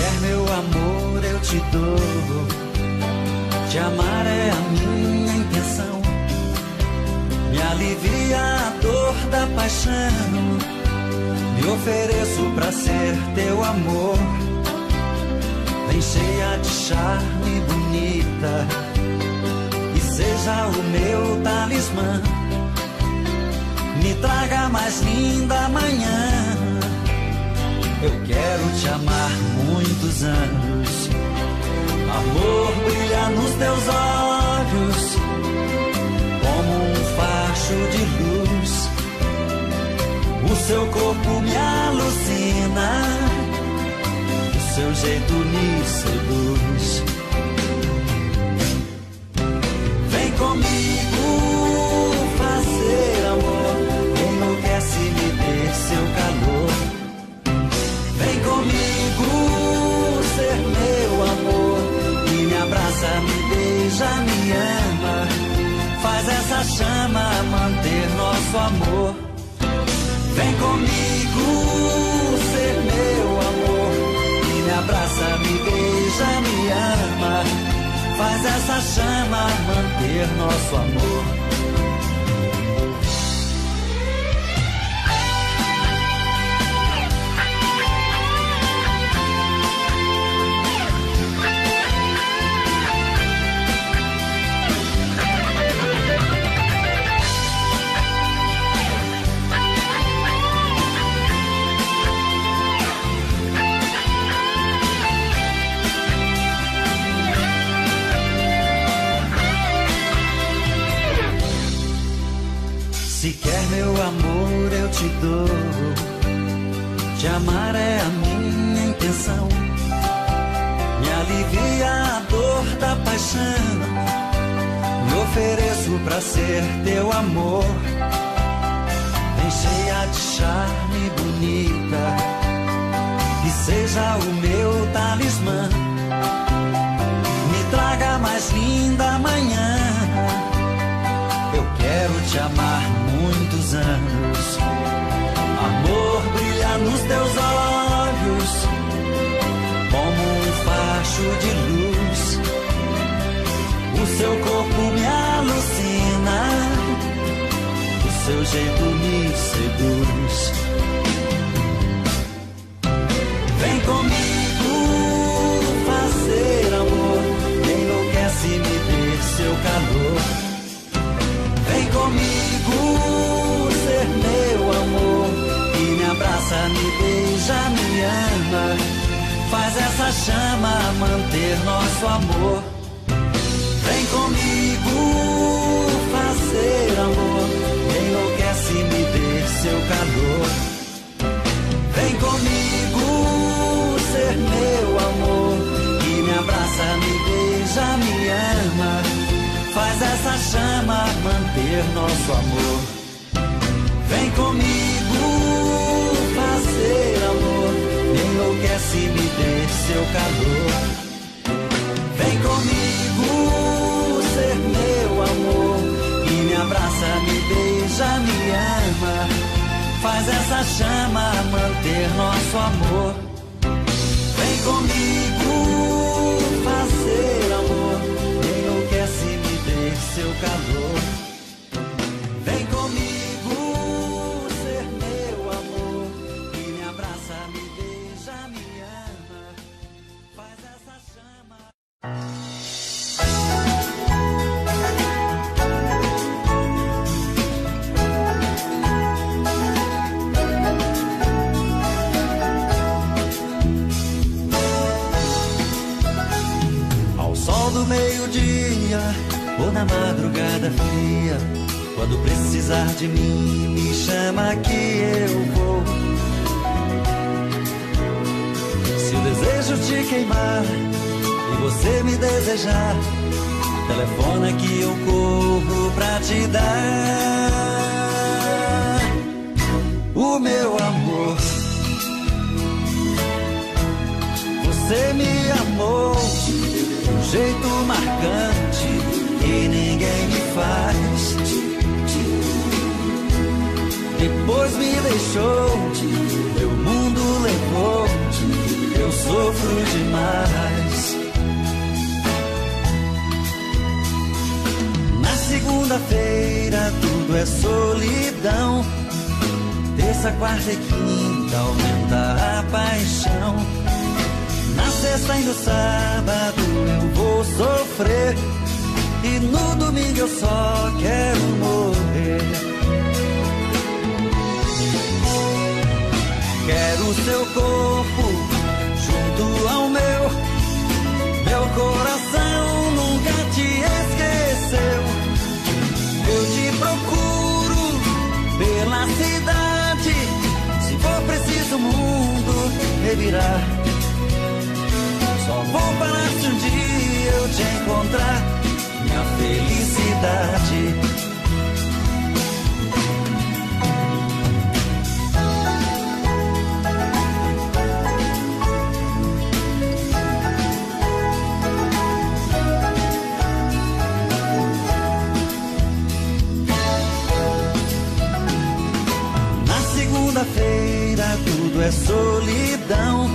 quer meu amor, eu te dou. Te amar é a minha intenção. Me alivia a dor da paixão. Me ofereço pra ser teu amor. Vem cheia de charme, bonita, e seja o meu talismã. Me traga a mais linda manhã. Eu quero te amar muitos anos. Amor brilha nos teus olhos como um facho de luz. O seu corpo me alucina, o seu jeito me seduz. Vem comigo fazer amor, enlouquece-me ter seu calor. Vem comigo ser meu amor, e me abraça, me beija, me ama. Faz essa chama manter nosso amor. Vem comigo ser meu amor, e me abraça, me beija, me ama. Faz essa chama manter nosso amor. Se quer meu amor, eu te dou. Te amar é a minha intenção. Me alivia a dor da paixão. Me ofereço pra ser teu amor. Vem cheia de charme, bonita, e seja o meu talismã. Me traga a mais linda manhã. Eu quero te amar muitos anos. Amor brilha nos teus olhos como um facho de luz. O seu corpo me alucina, o seu jeito me seduz. Vem comigo fazer amor, enlouquece-me ter seu calor. Vem comigo ser meu amor, e me abraça, me beija, me ama. Faz essa chama manter nosso amor. Vem comigo fazer amor, enlouquece-me ter seu calor. Vem comigo ser meu amor, e me abraça, me beija, me ama. Faz essa chama manter nosso amor. Vem comigo fazer amor, enlouquece-me ter seu calor. Vem comigo ser meu amor, e me abraça, me beija, me ama. Faz essa chama manter nosso amor. Vem comigo fazer amor, enlouquece-me seu calor. Vem comigo ser meu amor, e me abraça, me beija, me ama. Faz essa chama. Ao sol do meio-dia ou na madrugada fria, quando precisar de mim, me chama que eu vou. Se o desejo te queimar e você me desejar, telefona que eu corro pra te dar o meu amor. Você me amou de um jeito marcante que ninguém me faz. Depois me deixou, meu mundo levou. Eu sofro demais. Na segunda-feira tudo é solidão. Terça, quarta e quinta aumenta a paixão. Na sexta e no sábado eu vou sofrer. E no domingo eu só quero morrer. Quero o seu corpo junto ao meu. Meu coração nunca te esqueceu. Eu te procuro pela cidade. Se for preciso o mundo revirar. Só vou parar se um dia eu te encontrar. Minha felicidade. Segunda-feira tudo é solidão.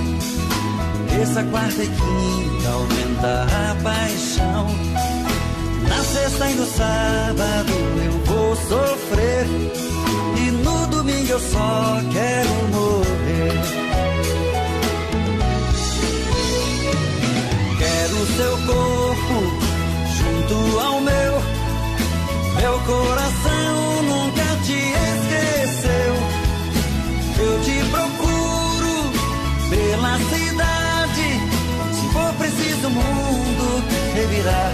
Terça, quarta e quinta aumenta a paixão. Na sexta e no sábado eu vou sofrer. E no domingo eu só quero morrer. Quero o seu corpo junto ao meu. Meu coração nunca te esqueceu. Eu te procuro pela cidade. Se for preciso o mundo revirar.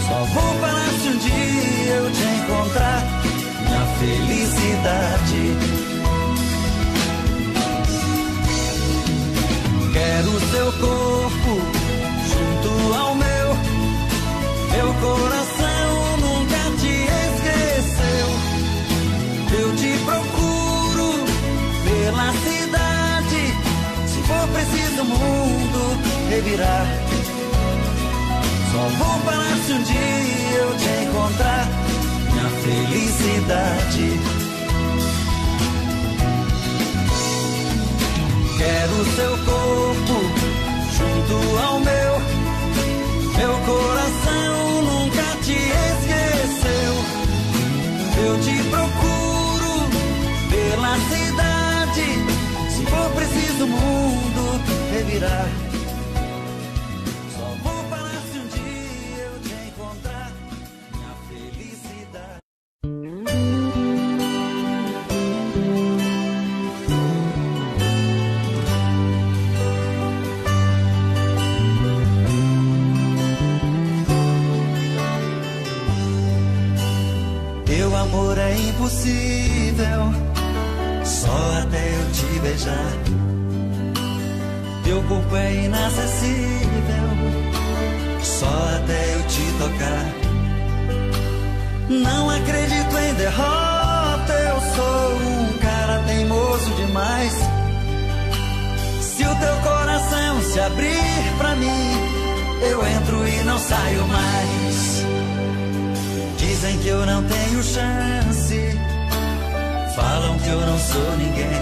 Só vou parar se um dia eu te encontrar. Minha felicidade. Quero o seu corpo junto ao meu. Meu coração nunca te esqueceu. Eu te procuro pela cidade. Se for preciso o mundo revirar. Só vou parar se um dia eu te encontrar. Minha felicidade. Quero o seu corpo junto ao meu. Meu coração nunca te esqueceu. Eu te procuro pela cidade. Se for preciso o mundo revirar. Só vou parar se um dia eu te encontrar. Minha felicidade. Teu amor é impossível, só até eu te beijar. Teu corpo é inacessível, só até eu te tocar. Não acredito em derrota, eu sou um cara teimoso demais. Se o teu coração se abrir pra mim, eu entro e não saio mais. Dizem que eu não tenho chance, falam que eu não sou ninguém,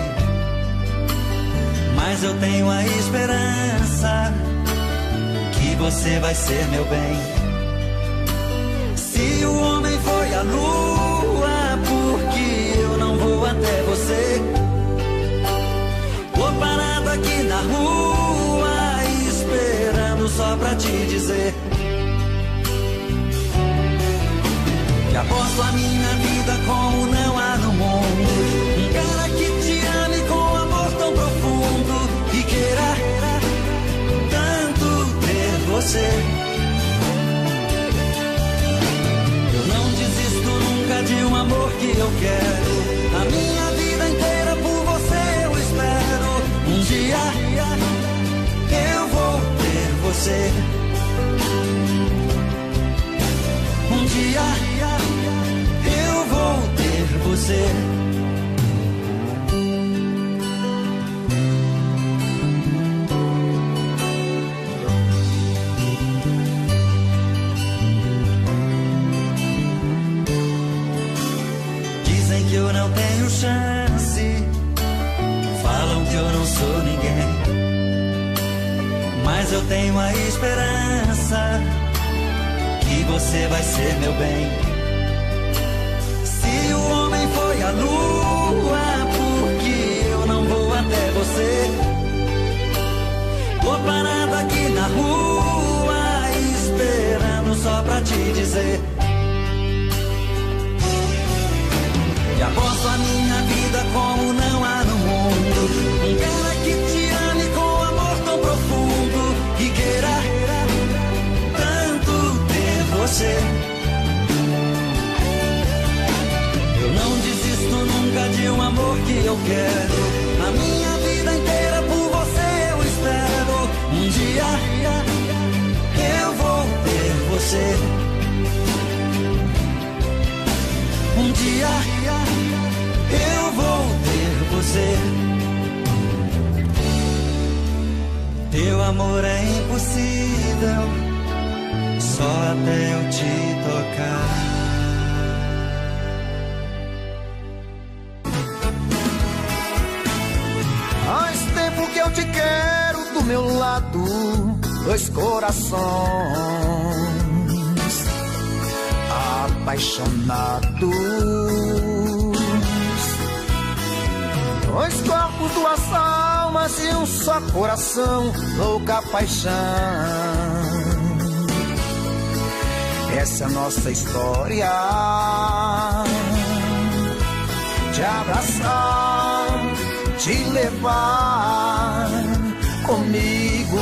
mas eu tenho a esperança que você vai ser meu bem. Se o homem foi à lua, porque eu não vou até você? Tô parado aqui na rua, esperando só pra te dizer que aposto a minha vida como não há no mundo. Um cara que te ame com amor tão profundo e queira tanto ter você. Eu não desisto nunca de um amor que eu quero. A minha vida inteira por você eu espero. Um dia eu vou ter você. Um dia eu vou ter você. Dizem que eu não tenho chance, falam que eu não sou ninguém, mas eu tenho a esperança que você vai ser meu bem. Se o homem foi à lua, por que eu não vou até você? Tô parado aqui na rua, esperando só pra te dizer que aposto a minha vida como não há no mundo um cara que te ame com amor tão profundo, que queira tanto ter você. Eu não desisto nunca de um amor que eu quero, a minha vida inteira por você eu espero. Um dia eu vou ter você. Um dia eu vou ter você. Teu amor é impossível, só até eu te tocar. Faz tempo que eu te quero do meu lado, dois corações apaixonados, dois corpos, duas almas e um só coração, louca paixão. Essa é a nossa história, te abraçar, te levar comigo,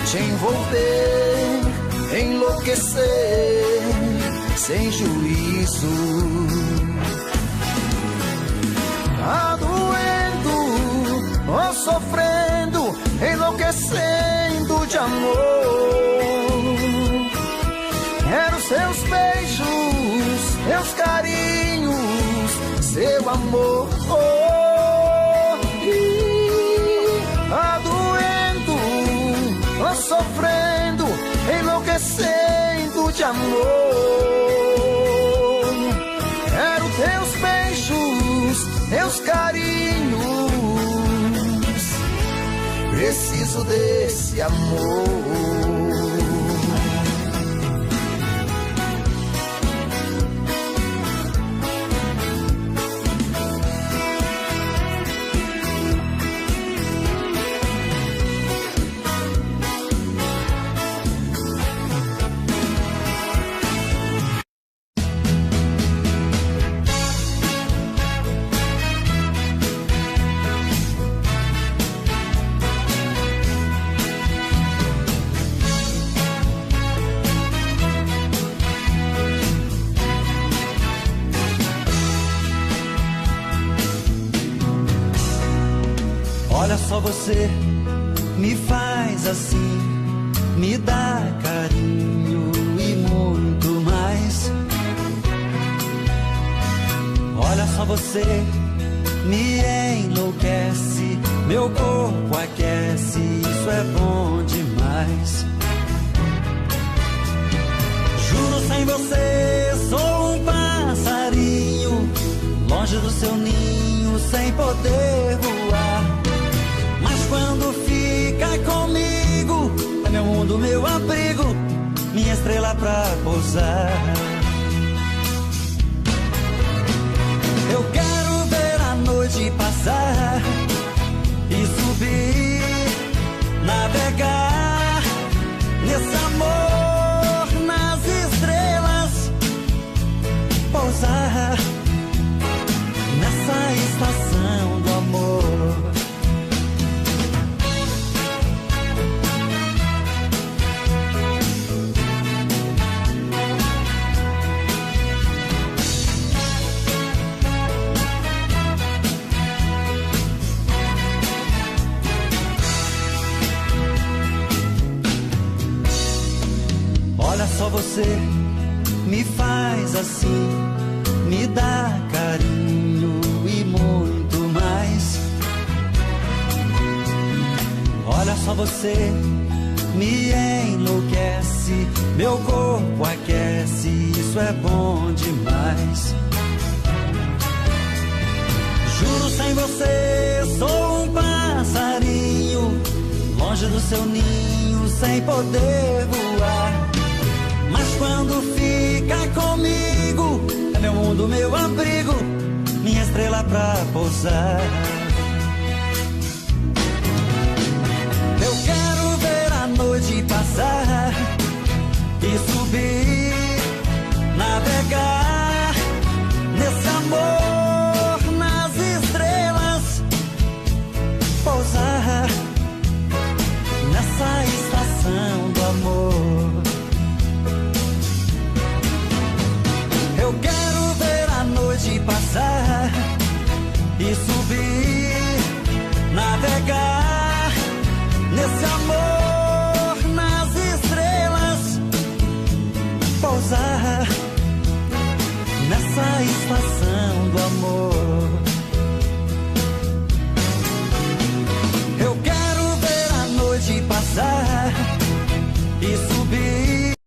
te envolver, enlouquecer sem juízo. Tá doendo, ou sofrendo, enlouquecendo de amor. Quero seus beijos, seus carinhos, seu amor. Tá doendo, ou sofrendo, enlouquecendo de amor. Quero teus beijos, teus carinhos, preciso desse amor. Olha só, você me faz assim, me dá carinho e muito mais. Olha só, você me enlouquece, meu corpo aquece, isso é bom demais. Juro, sem você sou um passarinho, longe do seu ninho, sem poder voar. Quando fica comigo, é meu mundo, meu abrigo, minha estrela pra pousar. Eu quero ver a noite passar e subir, navegar nesse amor, nas estrelas, pousar nessa estação do amor. Olha só, você me faz assim, me dá carinho e muito mais. Olha só, você me enlouquece, meu corpo aquece, isso é bom demais. Juro, sem você sou um passarinho, seu ninho sem poder voar. Mas quando fica comigo, é meu mundo, meu abrigo, minha estrela pra pousar. Eu quero ver a noite passar e subir, navegar nesse amor nas estrelas, pousar nessa estação do amor. Eu quero ver a noite passar e subir, navegar nesse amor nas estrelas, pousar nessa estação